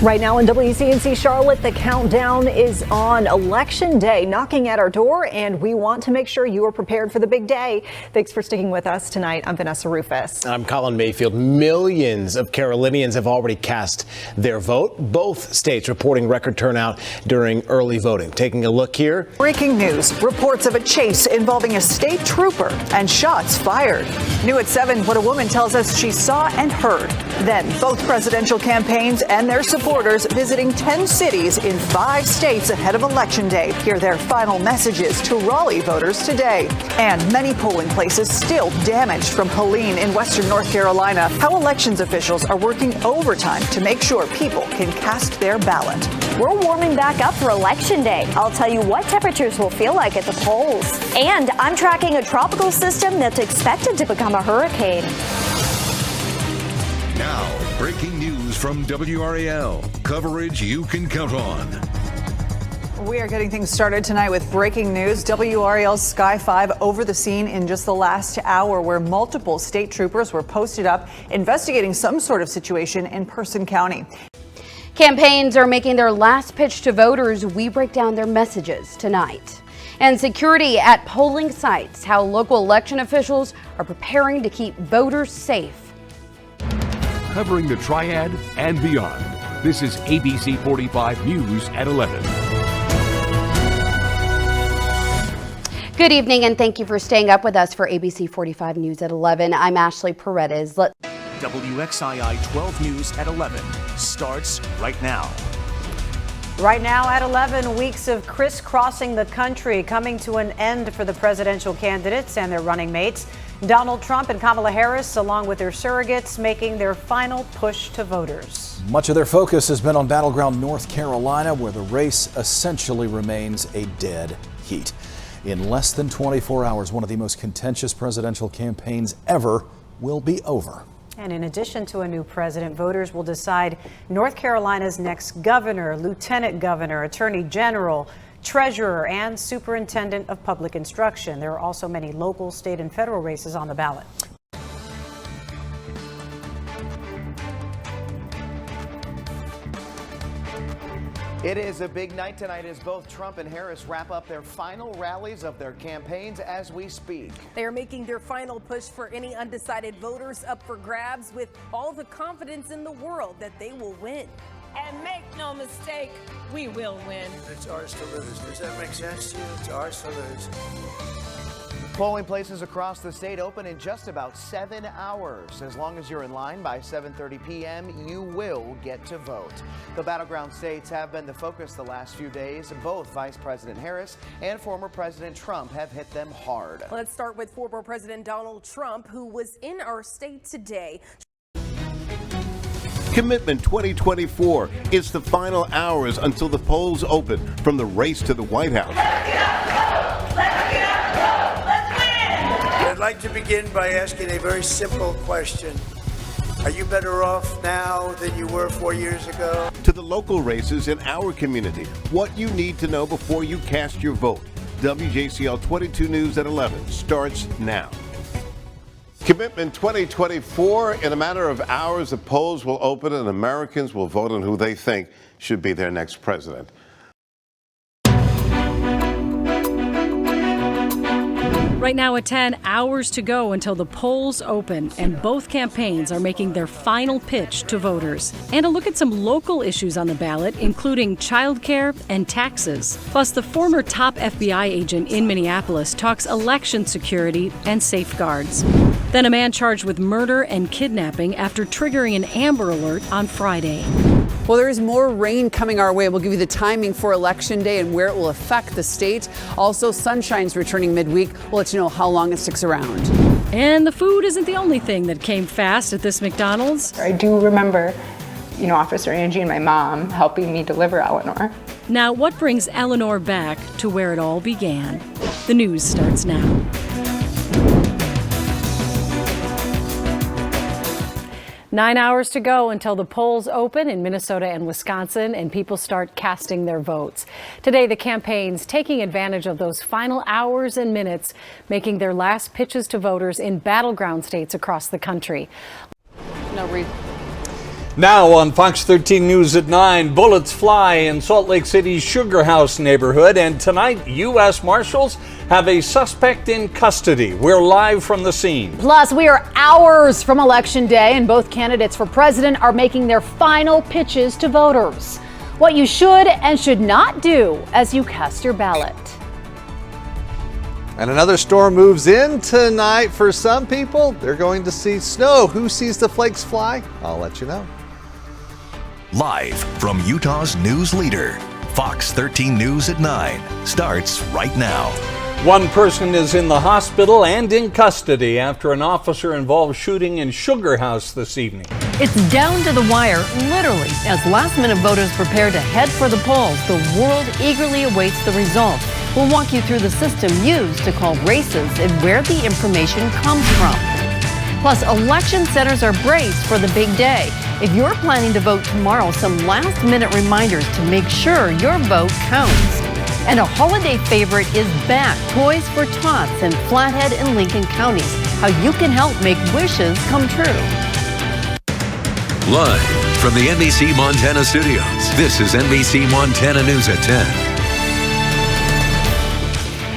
Right now in WCNC Charlotte, the countdown is on. Election Day knocking at our door, and we want to make sure you are prepared for the big day. Thanks for sticking with us tonight. I'm Vanessa Rufus. I'm Colin Mayfield. Millions of Carolinians have already cast their vote. Both states reporting record turnout during early voting. Taking a look here. Breaking news. Reports of a chase involving a state trooper and shots fired. New at 7, what a woman tells us she saw and heard. Then both presidential campaigns and their supporters visiting 10 cities in 5 states ahead of Election Day. Hear their final messages to Raleigh voters today. And many polling places still damaged from Helene in western North Carolina. How elections officials are working overtime to make sure people can cast their ballot. We're warming back up for Election Day. I'll tell you what temperatures will feel like at the polls. And I'm tracking a tropical system that's expected to become a hurricane. Now, breaking news from WRAL. Coverage you can count on. We are getting things started tonight with breaking news. WRAL's Sky 5 over the scene in just the last hour, where multiple state troopers were posted up investigating some sort of situation in Person County. Campaigns are making their last pitch to voters. We break down their messages tonight. And security at polling sites, how local election officials are preparing to keep voters safe. Covering the Triad and beyond. This is ABC 45 News at 11. Good evening, and thank you for staying up with us for ABC 45 News at 11. I'm Ashley Paredes. WXII 12 News at 11 starts right now. Right now at 11, weeks of crisscrossing the country coming to an end for the presidential candidates and their running mates. Donald Trump and Kamala Harris, along with their surrogates, making their final push to voters. Much of their focus has been on battleground North Carolina, where the race essentially remains a dead heat. In less than 24 hours, one of the most contentious presidential campaigns ever will be over. And in addition to a new president, voters will decide North Carolina's next governor, lieutenant governor, attorney general, treasurer, and superintendent of public instruction. There are also many local, state, and federal races on the ballot. It is a big night tonight as both Trump and Harris wrap up their final rallies of their campaigns as we speak. They are making their final push for any undecided voters up for grabs, with all the confidence in the world that they will win. And make no mistake, we will win. It's ours to lose. Does that make sense to you? It's ours to lose. Polling places across the state open in just about 7 hours. As long as you're in line by 7:30 p.m., you will get to vote. The battleground states have been the focus the last few days. Both Vice President Harris and former President Trump have hit them hard. Let's start with former President Donald Trump, who was in our state today. Commitment 2024. It's the final hours until the polls open from the race to the White House. Let's get out, vote! Let's get out, vote! Let's win! I'd like to begin by asking a very simple question. Are you better off now than you were 4 years ago? To the local races in our community, what you need to know before you cast your vote. WJCL 22 News at 11 starts now. Commitment 2024. In a matter of hours, the polls will open and Americans will vote on who they think should be their next president. Right now at 10, hours to go until the polls open, and both campaigns are making their final pitch to voters. And a look at some local issues on the ballot, including childcare and taxes. Plus, the former top FBI agent in Minneapolis talks election security and safeguards. Then a man charged with murder and kidnapping after triggering an Amber Alert on Friday. Well, there is more rain coming our way. We'll give you the timing for Election Day and where it will affect the state. Also, sunshine's returning midweek. We'll let you know how long it sticks around. And the food isn't the only thing that came fast at this McDonald's. I do remember, Officer Angie and my mom helping me deliver Eleanor. Now, what brings Eleanor back to where it all began? The news starts now. Nine hours to go until the polls open in Minnesota and Wisconsin and people start casting their votes. Today, the campaigns taking advantage of those final hours and minutes, making their last pitches to voters in battleground states across the country. No, Reed. Now on Fox 13 News at 9, bullets fly in Salt Lake City's Sugar House neighborhood, and tonight U.S. Marshals have a suspect in custody. We're live from the scene. Plus, we are hours from Election Day, and both candidates for president are making their final pitches to voters. What you should and should not do as you cast your ballot. And another storm moves in tonight. For some people, they're going to see snow. Who sees the flakes fly? I'll let you know. Live from Utah's news leader, Fox 13 News at 9 starts right now. One person is in the hospital and in custody after an officer-involved shooting in Sugar House this evening. It's down to the wire, literally, as last-minute voters prepare to head for the polls. The world eagerly awaits the results. We'll walk you through the system used to call races and where the information comes from. Plus, election centers are braced for the big day. If you're planning to vote tomorrow, some last-minute reminders to make sure your vote counts. And a holiday favorite is back, Toys for Tots in Flathead and Lincoln counties. How you can help make wishes come true. Live from the NBC Montana studios, this is NBC Montana News at 10.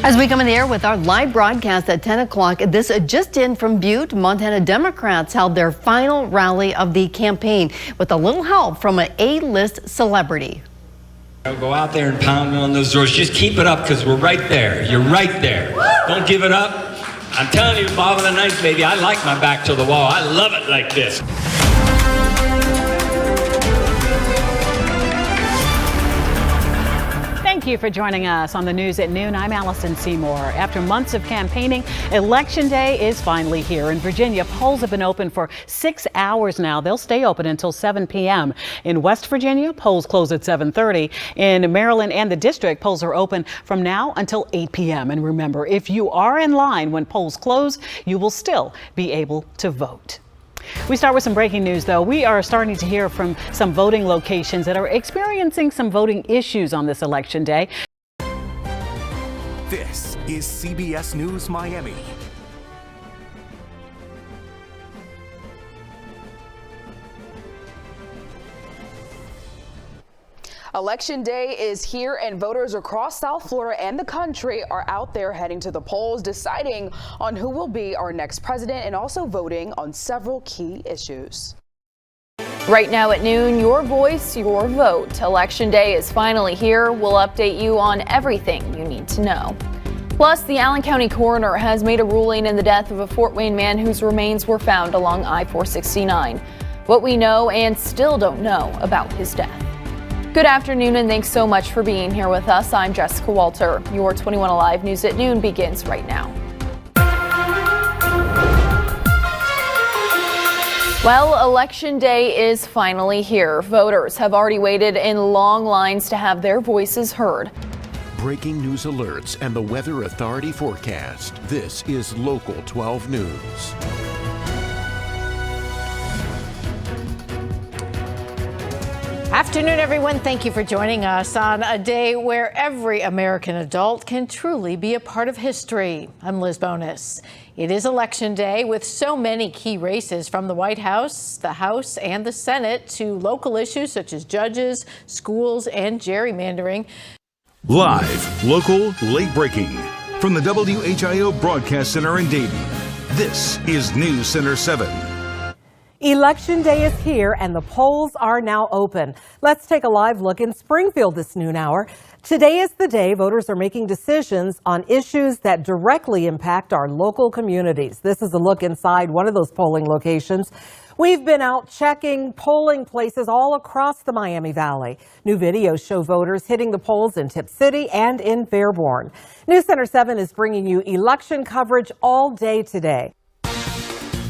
As we come in the air with our live broadcast at 10 o'clock, this just in from Butte, Montana Democrats held their final rally of the campaign with a little help from an A-list celebrity. Go out there and pound on those doors. Just keep it up because we're right there. You're right there. Don't give it up. I'm telling you, Bob of the Night, baby, I like my back to the wall. I love it like this. Thank you for joining us on the news at noon. I'm Allison Seymour. After months of campaigning, Election Day is finally here. In Virginia, polls have been open for 6 hours now. They'll stay open until 7 p.m. In West Virginia, polls close at 7:30. In Maryland and the district, polls are open from now until 8 p.m. And remember, if you are in line when polls close, you will still be able to vote. We start with some breaking news, though. We are starting to hear from some voting locations that are experiencing some voting issues on this election day. This is CBS News Miami. Election Day is here, and voters across South Florida and the country are out there heading to the polls, deciding on who will be our next president and also voting on several key issues. Right now at noon, your voice, your vote. Election Day is finally here. We'll update you on everything you need to know. Plus, the Allen County coroner has made a ruling in the death of a Fort Wayne man whose remains were found along I-469. What we know and still don't know about his death. Good afternoon, and thanks so much for being here with us. I'm Jessica Walter. Your 21 Alive News at noon begins right now. Well, Election Day is finally here. Voters have already waited in long lines to have their voices heard. Breaking news alerts and the Weather Authority forecast. This is Local 12 News. Afternoon, everyone. Thank you for joining us on a day where every American adult can truly be a part of history. I'm Liz Bonus. It is Election Day with so many key races from the White House, the House, and the Senate to local issues such as judges, schools, and gerrymandering. Live, local, late breaking from the WHIO Broadcast Center in Dayton. This is News Center 7. Election Day is here and the polls are now open. Let's take a live look in Springfield this noon hour. Today is the day voters are making decisions on issues that directly impact our local communities. This is a look inside one of those polling locations. We've been out checking polling places all across the Miami Valley. New videos show voters hitting the polls in Tip City and in Fairborn. News Center 7 is bringing you election coverage all day today.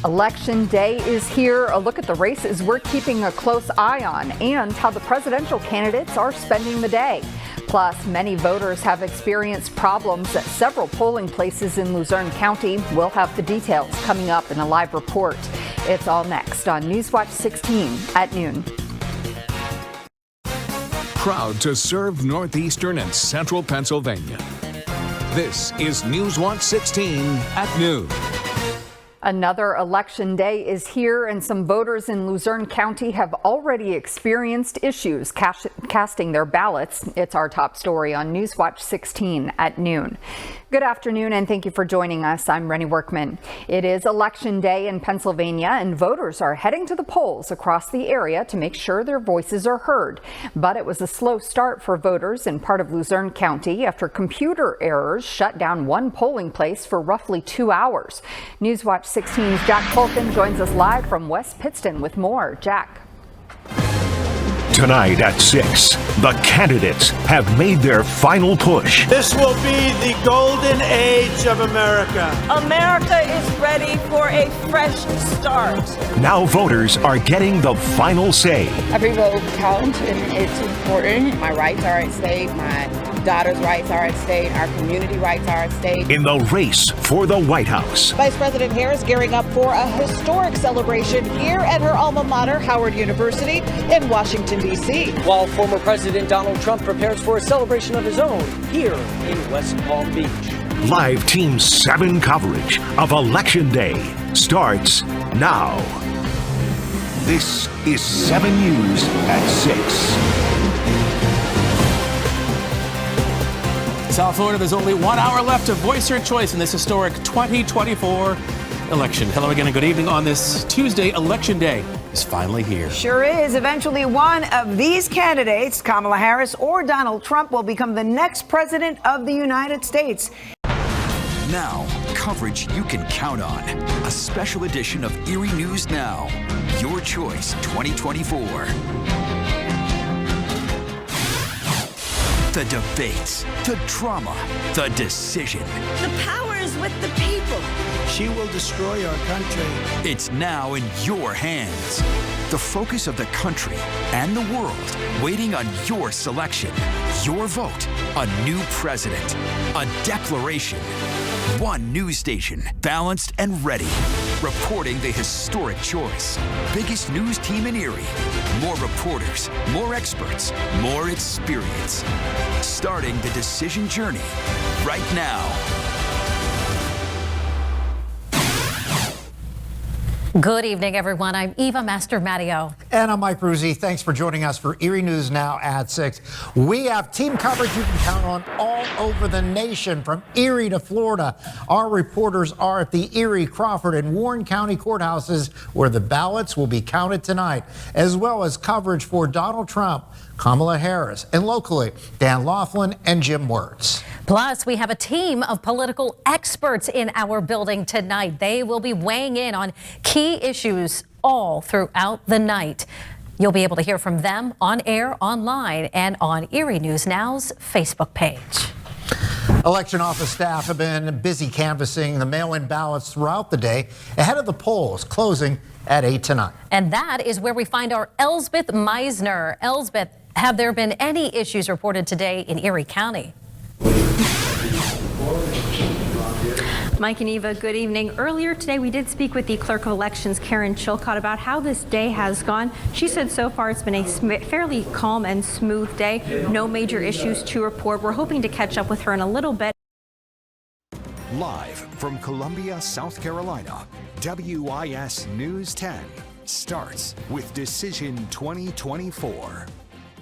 Election Day is here. A look at the races we're keeping a close eye on and how the presidential candidates are spending the day. Plus, many voters have experienced problems at several polling places in Luzerne County. We'll have the details coming up in a live report. It's all next on Newswatch 16 at noon. Proud to serve Northeastern and Central Pennsylvania. This is Newswatch 16 at noon. Another election day is here, and some voters in Luzerne County have already experienced issues casting their ballots. It's our top story on Newswatch 16 at noon. Good afternoon, and thank you for joining us. I'm Rennie Workman. It is Election Day in Pennsylvania, and voters are heading to the polls across the area to make sure their voices are heard. But it was a slow start for voters in part of Luzerne County after computer errors shut down one polling place for roughly 2 hours. Newswatch 16's Jack Polkin joins us live from West Pittston with more. Jack. Tonight at 6, the candidates have made their final push. This will be the golden age of America. America is ready for a fresh start. Now voters are getting the final say. Every vote counts, and it's important. My rights are at stake. My daughter's rights are at stake. Our community rights are at stake. In the race for the White House. Vice President Harris gearing up for a historic celebration here at her alma mater, Howard University in Washington, D.C. While former President Donald Trump prepares for a celebration of his own here in West Palm Beach. Live Team 7 coverage of Election Day starts now. This is 7 News at 6. South Florida, there's only 1 hour left to voice your choice in this historic 2024 election. Hello again and good evening on this Tuesday. Election Day is finally here. Sure is. Eventually, one of these candidates, Kamala Harris or Donald Trump, will become the next president of the United States. Now, coverage you can count on. A special edition of Erie News Now. Your choice 2024. The debates, the drama, the decision. The power is with the people. She will destroy our country. It's now in your hands. The focus of the country and the world waiting on your selection. Your vote, a new president, a declaration. One news station, balanced and ready. Reporting the historic choice. Biggest news team in Erie. More reporters, more experts, more experience. Starting the decision journey right now. Good evening, everyone. I'm Eva Master-Matteo. And I'm Mike Bruzzi. Thanks for joining us for Erie News Now at 6. We have team coverage you can count on all over the nation, from Erie to Florida. Our reporters are at the Erie, Crawford, and Warren County courthouses, where the ballots will be counted tonight, as well as coverage for Donald Trump, Kamala Harris, and locally, Dan Laughlin and Jim Wirtz. Plus, we have a team of political experts in our building tonight. They will be weighing in on key issues all throughout the night. You'll be able to hear from them on air, online, and on Erie News Now's Facebook page. Election office staff have been busy canvassing the mail-in ballots throughout the day ahead of the polls closing at 8 tonight. And that is where we find our Elsbeth Meisner. Elsbeth, have there been any issues reported today in Erie County? Mike and Eva, good evening. Earlier today, we did speak with the Clerk of Elections, Karen Chilcott, about how this day has gone. She said so far it's been a fairly calm and smooth day. No major issues to report. We're hoping to catch up with her in a little bit. Live from Columbia, South Carolina, WIS News 10 starts with Decision 2024.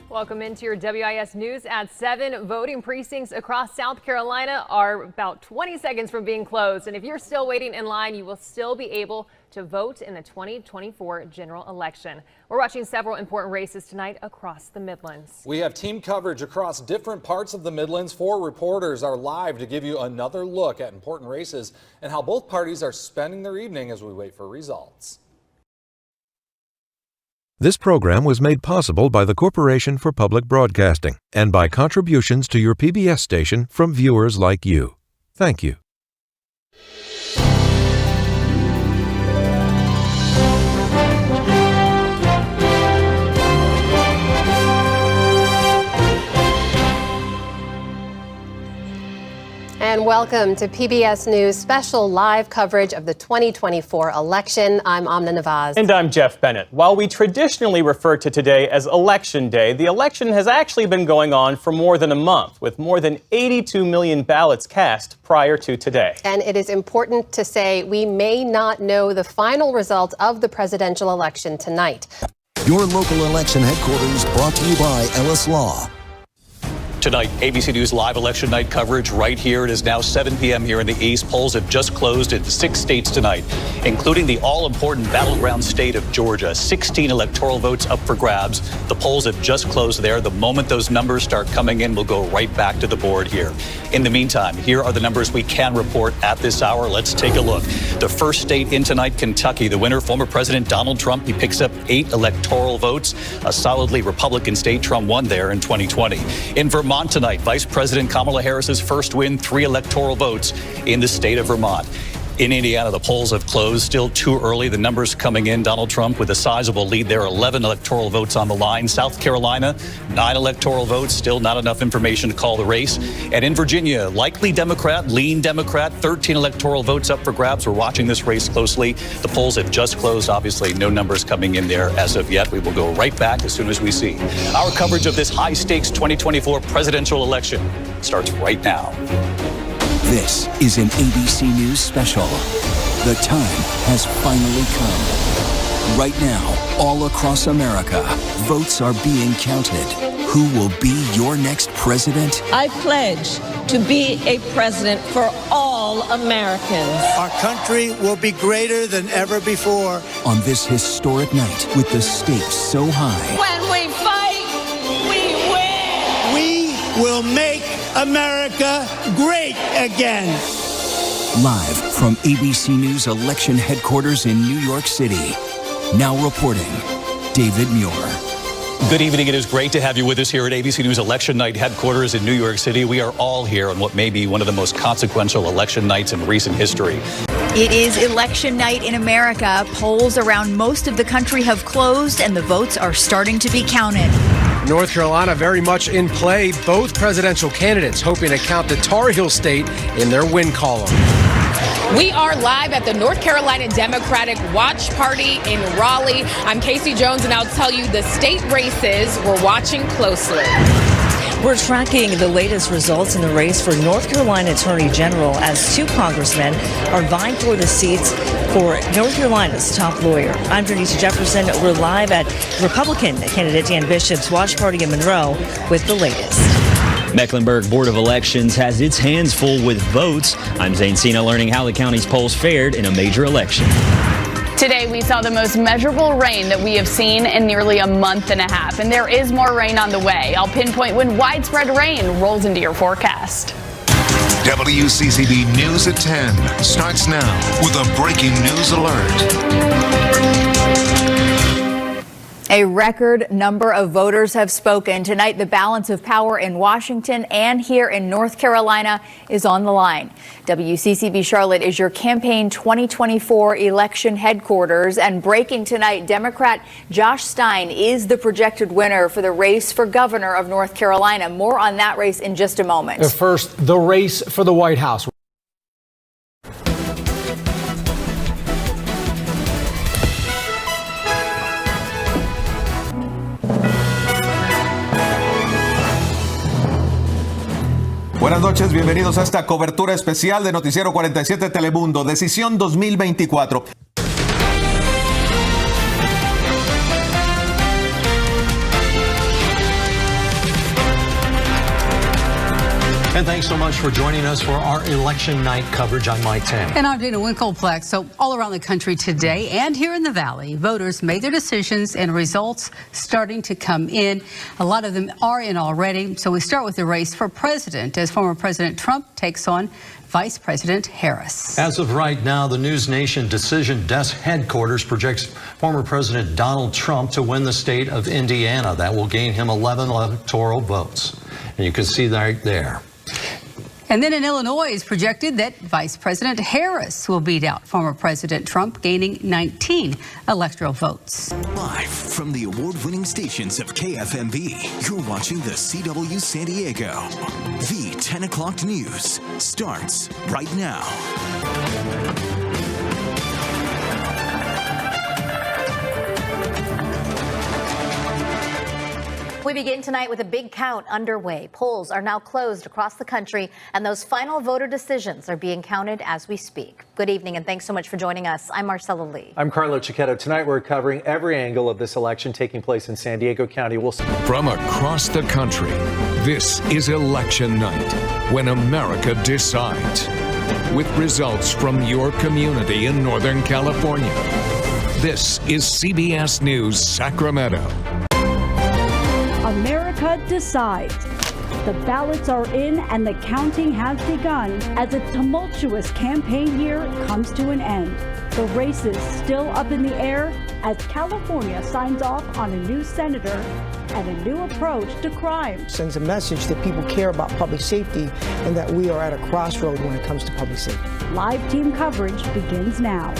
Welcome into your WIS News at 7. Voting precincts across South Carolina are about 20 seconds from being closed. And if you're still waiting in line, you will still be able to vote in the 2024 general election. We're watching several important races tonight across the Midlands. We have team coverage across different parts of the Midlands. 4 reporters are live to give you another look at important races and how both parties are spending their evening as we wait for results. This program was made possible by the Corporation for Public Broadcasting and by contributions to your PBS station from viewers like you. Thank you. And welcome to PBS News special live coverage of the 2024 election. I'm Amna Nawaz. And I'm Jeff Bennett. While we traditionally refer to today as Election Day, the election has actually been going on for more than a month, with more than 82 million ballots cast prior to today. And it is important to say we may not know the final result of the presidential election tonight. Your local election headquarters brought to you by Ellis Law. Tonight, ABC News live election night coverage right here. It is now 7 p.m. here in the East. Polls have just closed in 6 states tonight, including the all-important battleground state of Georgia. 16 electoral votes up for grabs. The polls have just closed there. The moment those numbers start coming in, we'll go right back to the board here. In the meantime, here are the numbers we can report at this hour. Let's take a look. The first state in tonight, Kentucky. The winner, former President Donald Trump. He picks up 8 electoral votes. A solidly Republican state. Trump won there in 2020. In Vermont tonight, Vice President Kamala Harris's first win, 3 electoral votes in the state of Vermont. In Indiana, the polls have closed. Still too early. The numbers coming in. Donald Trump with a sizable lead there. 11 electoral votes on the line. South Carolina, 9 electoral votes. Still not enough information to call the race. And in Virginia, likely Democrat, lean Democrat. 13 electoral votes up for grabs. We're watching this race closely. The polls have just closed. Obviously, no numbers coming in there as of yet. We will go right back as soon as we see. Our coverage of this high-stakes 2024 presidential election starts right now. This is an ABC News special. The time has finally come. Right now, all across America, votes are being counted. Who will be your next president? I pledge to be a president for all Americans. Our country will be greater than ever before. On this historic night, with the stakes so high. When we fight, we win. We will make America great again. Live from ABC News election headquarters in New York City. Now reporting, David Muir. Good evening. It is great to have you with us here at ABC News Election Night headquarters in New York City. We are all here on what may be one of the most consequential election nights in recent history. It is election night in America. Polls around most of the country have closed and the votes are starting to be counted. North Carolina very much in play. Both presidential candidates hoping to count the Tar Heel state in their win column. We are live at the North Carolina Democratic Watch Party in Raleigh. I'm Casey Jones, and I'll tell you the state races we're watching closely. We're tracking the latest results in the race for North Carolina Attorney General as 2 congressmen are vying for the seats for North Carolina's top lawyer. I'm Denise Jefferson. We're live at Republican candidate Dan Bishop's Watch Party in Monroe with the latest. Mecklenburg Board of Elections has its hands full with votes. I'm Zane Cena learning how the county's polls fared in a major election. Today, we saw the most measurable rain that we have seen in nearly a month and a half, and there is more rain on the way. I'll pinpoint when widespread rain rolls into your forecast. WCCB News at 10 starts now with a breaking news alert. A record number of voters have spoken. Tonight, the balance of power in Washington and here in North Carolina is on the line. WCCB Charlotte is your campaign 2024 election headquarters. And breaking tonight, Democrat Josh Stein is the projected winner for the race for governor of North Carolina. More on that race in just a moment. First, the race for the White House. Buenas noches, bienvenidos a esta cobertura especial de Noticiero 47 Telemundo, Decisión 2024. And thanks so much for joining us for our election night coverage. I'm Mike Tam. And I'm Dana Winkleplex. So all around the country today and here in the Valley, voters made their decisions and results starting to come in. A lot of them are in already. So we start with the race for president as former President Trump takes on Vice President Harris. As of right now, the News Nation Decision Desk headquarters projects former President Donald Trump to win the state of Indiana. That will gain him 11 electoral votes. And you can see right there. And then in Illinois, it's projected that Vice President Harris will beat out former President Trump, gaining 19 electoral votes. Live from the award-winning stations of KFMB, you're watching the CW San Diego. The 10 o'clock news starts right now. We begin tonight with a big count underway. Polls are now closed across the country, and those final voter decisions are being counted as we speak. Good evening, and thanks so much for joining us. I'm Marcella Lee. I'm Carlo Cicchetto. Tonight, we're covering every angle of this election taking place in San Diego County. From across the country, this is Election Night, when America decides. With results from your community in Northern California. This is CBS News Sacramento. America decides. The ballots are in and the counting has begun as a tumultuous campaign year comes to an end. The race is still up in the air as California signs off on a new senator and a new approach to crime. Sends a message that people care about public safety and that we are at a crossroad when it comes to public safety. Live team coverage begins now.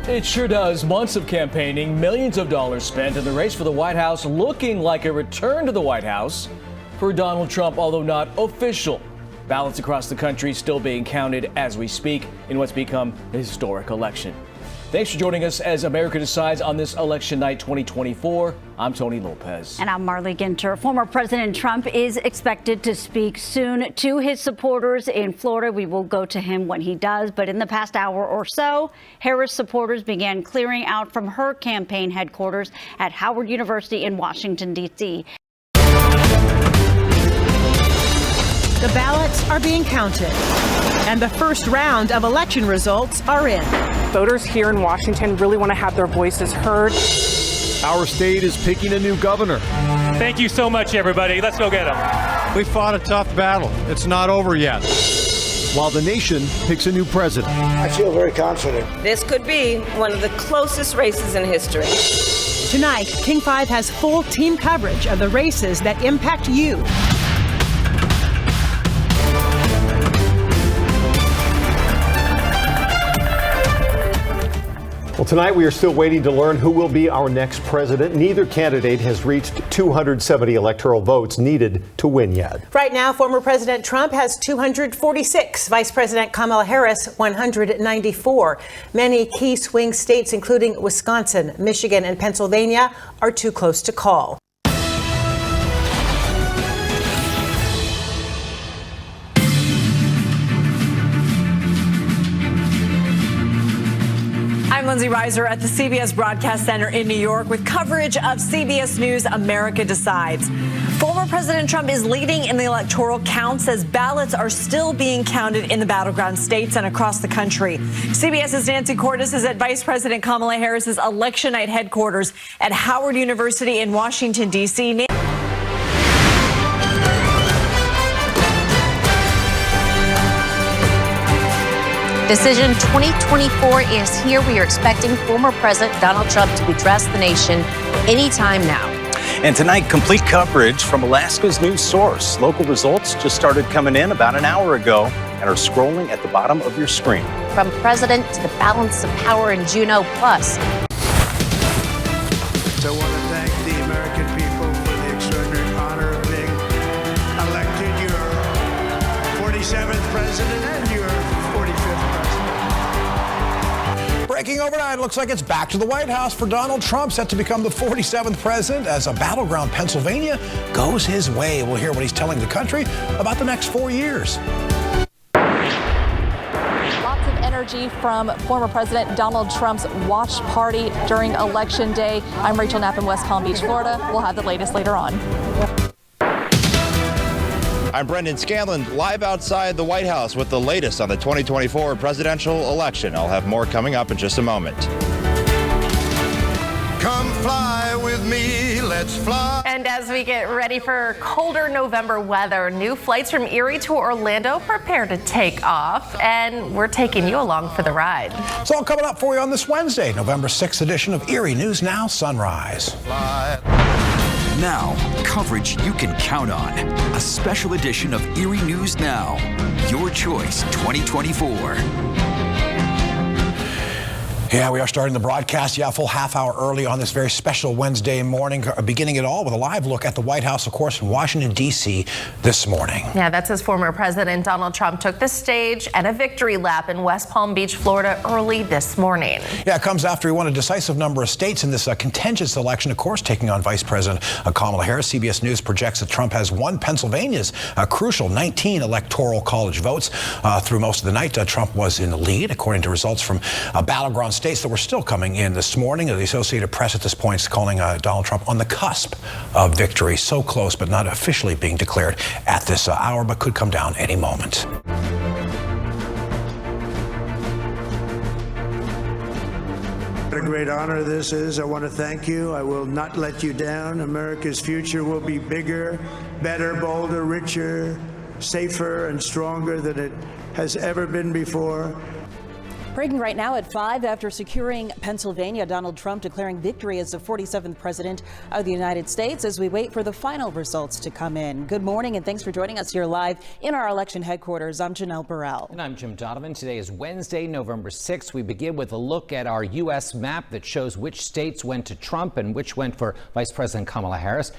It sure does. Months of campaigning, millions of dollars spent, and the race for the White House looking like a return to the White House for Donald Trump, although not official. Ballots across the country still being counted as we speak in what's become a historic election. Thanks for joining us as America decides on this election night 2024. I'm Tony Lopez. And I'm Marley Ginter. Former President Trump is expected to speak soon to his supporters in Florida. We will go to him when he does. But in the past hour or so, Harris supporters began clearing out from her campaign headquarters at Howard University in Washington, D.C. The ballots are being counted, and the first round of election results are in. Voters here in Washington really want to have their voices heard. Our state is picking a new governor. Thank you so much, everybody. Let's go get him. We fought a tough battle. It's not over yet. While the nation picks a new president. I feel very confident. This could be one of the closest races in history. Tonight, King 5 has full team coverage of the races that impact you. Well, tonight we are still waiting to learn who will be our next president. Neither candidate has reached 270 electoral votes needed to win yet. Right now, former President Trump has 246, Vice President Kamala Harris 194. Many key swing states, including Wisconsin, Michigan, and Pennsylvania, are too close to call. I'm Lindsay Reiser at the CBS Broadcast Center in New York with coverage of CBS News America Decides. Former President Trump is leading in the electoral counts as ballots are still being counted in the battleground states and across the country. CBS's Nancy Cordes is at Vice President Kamala Harris's election night headquarters at Howard University in Washington, D.C. Decision 2024 is here. We are expecting former President Donald Trump to address the nation anytime now. And tonight, complete coverage from Alaska's news source. Local results just started coming in about an hour ago and are scrolling at the bottom of your screen. From president to the balance of power in Juneau Plus. So I want to thank the American people for the extraordinary honor of being elected your 47th president and your 45th president. Breaking overnight, looks like it's back to the White House for Donald Trump, set to become the 47th president as a battleground Pennsylvania goes his way. We'll hear what he's telling the country about the next 4 years. Lots of energy from former President Donald Trump's watch party during Election Day. I'm Rachel Knapp in West Palm Beach, Florida. We'll have the latest later on. I'm Brendan Scanlon, live outside the White House with the latest on the 2024 presidential election. I'll have more coming up in just a moment. Come fly with me, let's fly. And as we get ready for colder November weather, new flights from Erie to Orlando prepare to take off, and we're taking you along for the ride. It's all coming up for you on this Wednesday, November 6th edition of Erie News Now Sunrise. Now, coverage you can count on. A special edition of Erie News Now. Your choice 2024. Yeah, we are starting the broadcast, a full half hour early on this very special Wednesday morning, beginning it all with a live look at the White House, of course, in Washington, D.C. this morning. Yeah, that's as former President Donald Trump took the stage at a victory lap in West Palm Beach, Florida, early this morning. Yeah, it comes after he won a decisive number of states in this contentious election, of course, taking on Vice President Kamala Harris. CBS News projects that Trump has won Pennsylvania's crucial 19 electoral college votes. Through most of the night, Trump was in the lead, according to results from battleground states that were still coming in this morning. The Associated Press at this point is calling Donald Trump on the cusp of victory. So close, but not officially being declared at this hour, but could come down any moment. What a great honor this is. I want to thank you. I will not let you down. America's future will be bigger, better, bolder, richer, safer, and stronger than it has ever been before. Breaking right now at 5 after securing Pennsylvania, Donald Trump declaring victory as the 47th president of the United States as we wait for the final results to come in. Good morning and thanks for joining us here live in our election headquarters. I'm Janelle Burrell. And I'm Jim Donovan. Today is Wednesday, November 6th. We begin with a look at our U.S. map that shows which states went to Trump and which went for Vice President Kamala Harris.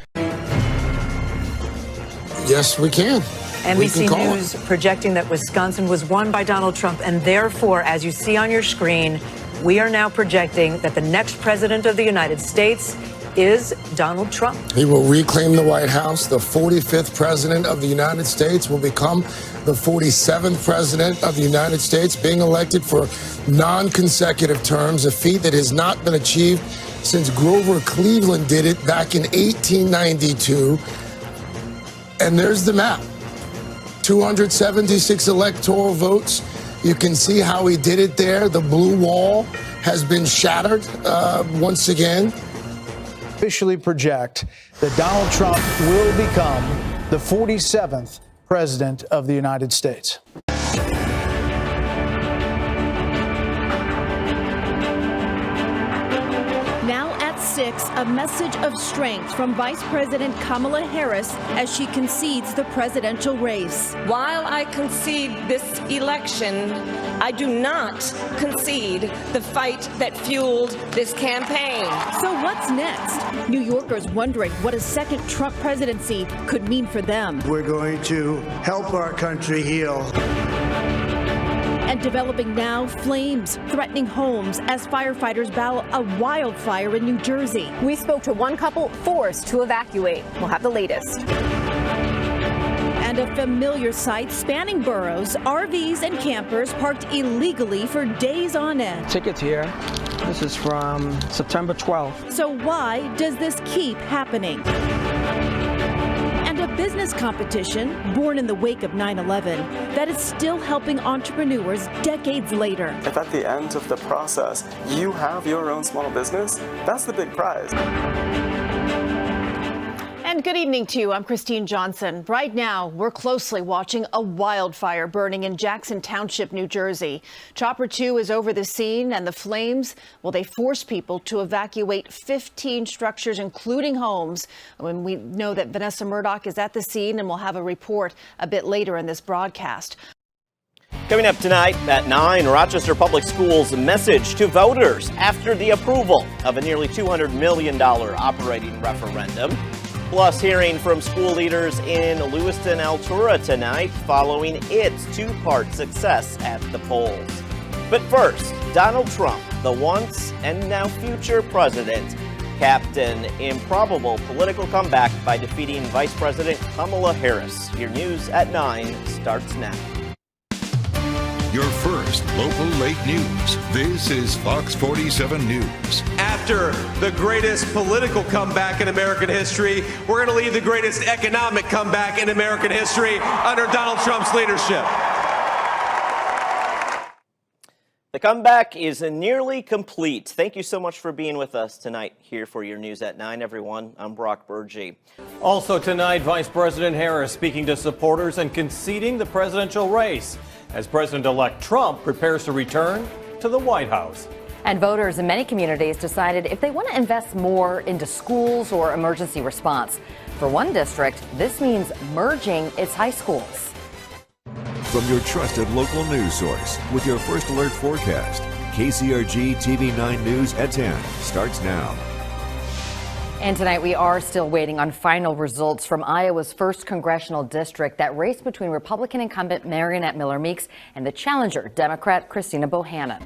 Yes, we can. NBC News projecting that Wisconsin was won by Donald Trump, and therefore, as you see on your screen, we are now projecting that the next president of the United States is Donald Trump. He will reclaim the White House. The 45th president of the United States will become the 47th president of the United States, being elected for non-consecutive terms, a feat that has not been achieved since Grover Cleveland did it back in 1892. And there's the map. 276 electoral votes. You can see how he did it there. The blue wall has been shattered once again. Officially project that Donald Trump will become the 47th president of the United States. Now at 6, a message of strength from Vice President Kamala Harris as she concedes the presidential race. While I concede this election, I do not concede the fight that fueled this campaign. So what's next? New Yorkers wondering what a second Trump presidency could mean for them. We're going to help our country heal. And developing now, flames threatening homes as firefighters battle a wildfire in New Jersey. We spoke to one couple forced to evacuate. We'll have the latest. And a familiar sight spanning boroughs, RVs and campers parked illegally for days on end. Tickets here. This is from September 12th. So why does this keep happening? And a business competition born in the wake of 9/11 that is still helping entrepreneurs decades later. If at the end of the process you have your own small business, that's the big prize. And good evening to you. I'm Christine Johnson. Right now, we're closely watching a wildfire burning in Jackson Township, New Jersey. Chopper 2 is over the scene, and the flames, well, they force people to evacuate 15 structures, including homes. When we know that Vanessa Murdoch is at the scene, and we'll have a report a bit later in this broadcast. Coming up tonight at 9, Rochester Public Schools' message to voters after the approval of a nearly $200 million operating referendum. Plus, hearing from school leaders in Lewiston, Altura tonight following its two-part success at the polls. But first, Donald Trump, the once and now future president, capped an improbable political comeback by defeating Vice President Kamala Harris. Your news at 9 starts now. Your first local late news. This is Fox 47 News. After the greatest political comeback in American history, we're going to lead the greatest economic comeback in American history under Donald Trump's leadership. The comeback is nearly complete. Thank you so much for being with us tonight here for your news at 9, everyone. I'm Brock Burgee. Also tonight, Vice President Harris speaking to supporters and conceding the presidential race as President-elect Trump prepares to return to the White House. And voters in many communities decided if they want to invest more into schools or emergency response. For one district, this means merging its high schools. From your trusted local news source with your first alert forecast, KCRG TV9 News at 10 starts now. And tonight we are still waiting on final results from Iowa's 1st congressional district, that race between Republican incumbent Marionette Miller Meeks and the challenger, Democrat Christina Bohannon.